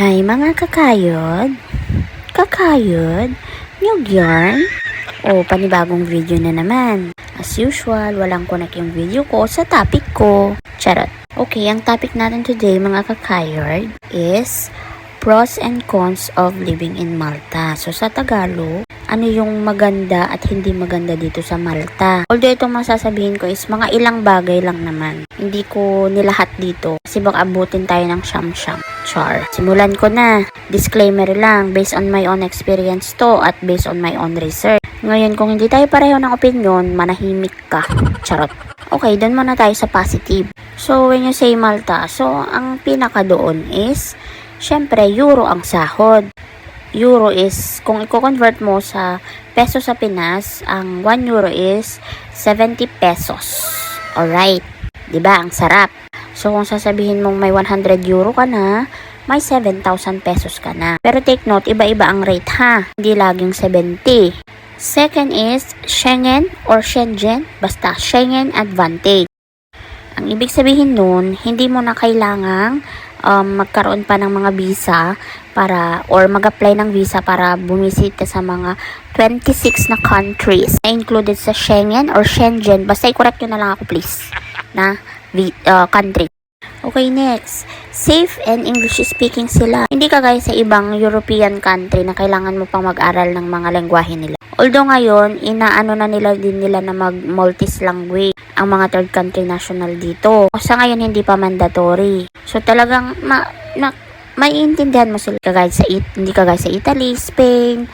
Hi mga kakayod! Kakayod? Nyug yarn? O panibagong video na naman. As usual, walang connect yung video ko sa topic ko. Charot! Okay, ang topic natin today mga kakayod is pros and cons of living in Malta. So sa Tagalog, ano yung maganda at hindi maganda dito sa Malta. Although itong masasabihin ko is mga ilang bagay lang naman. Hindi ko nilahat dito kasi baka abutin tayo ng siyam-siyam. Char. Simulan ko na. Disclaimer lang, based on my own experience to at based on my own research. Ngayon, kung hindi tayo pareho ng opinion, manahimik ka. Charot. Okay, doon muna tayo sa positive. So, when you say Malta, so ang pinaka doon is, syempre, euro ang sahod. Euro is, kung i-convert mo sa peso sa Pinas, ang 1 euro is 70 pesos. Alright. Diba? Ang sarap. So, kung sasabihin mong may 100 euro ka na, may 7,000 pesos ka na. Pero take note, iba-iba ang rate ha. Hindi laging 70. Second is Schengen or Shenzhen. Basta, Schengen Advantage. Ang ibig sabihin nun, hindi mo na kailangang magkaroon pa ng mga visa para or mag-apply ng visa para bumisita sa mga 26 na countries na included sa Schengen or Shenzhen. Basta i-correct nyo na lang ako please na country. Okay, next. Safe and English speaking sila. Hindi kagaya sa ibang European country na kailangan mo pang mag-aral ng mga lengguwahe nila. Although ngayon, inaano na nila na mag-multis language ang mga third country national dito. Sa ngayon, hindi pa mandatory. So, talagang maiintindihan mo sila hindi kagaya sa Italy, Spain,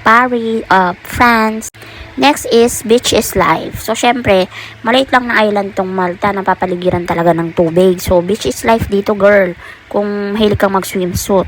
Paris, France. Next is beach is life. So, syempre, maliit lang na island tong Malta, napapaligiran talaga ng tubig. So, beach is life dito, girl. Kung mahilig kang mag-swimsuit.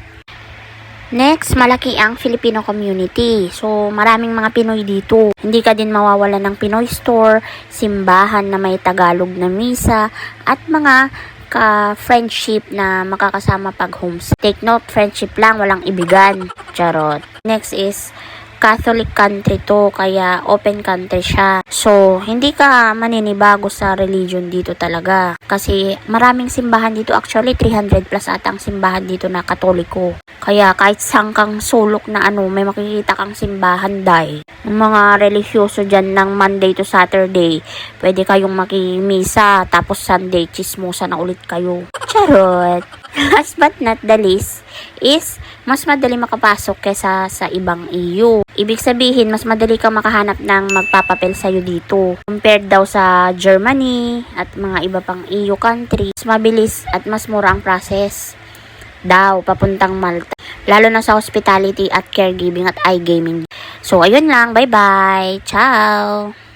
Next, malaki ang Filipino community. So, maraming mga Pinoy dito. Hindi ka din mawawala ng Pinoy store, simbahan na may Tagalog na misa, at mga ka-friendship na makakasama pag homestay. Take note, friendship lang, walang ibigan. Charot. Next is Catholic country to, kaya open country siya. So, hindi ka maninibago sa religion dito talaga. Kasi maraming simbahan dito. Actually, 300 plus atang simbahan dito na Katoliko. Kaya kahit saan kang sulok na may makikita kang simbahan dahil. Yung mga religyoso dyan ng Monday to Saturday, pwede kayong makimisa, tapos Sunday, chismosa na ulit kayo. Charot! Last but not the least is mas madali makapasok kesa sa ibang EU. Ibig sabihin, mas madali kang makahanap ng magpapapel sa'yo dito. Compared daw sa Germany at mga iba pang EU countries, mas mabilis at mas mura ang process daw papuntang Malta. Lalo na sa hospitality at caregiving at iGaming. So, ayun lang. Bye-bye. Ciao!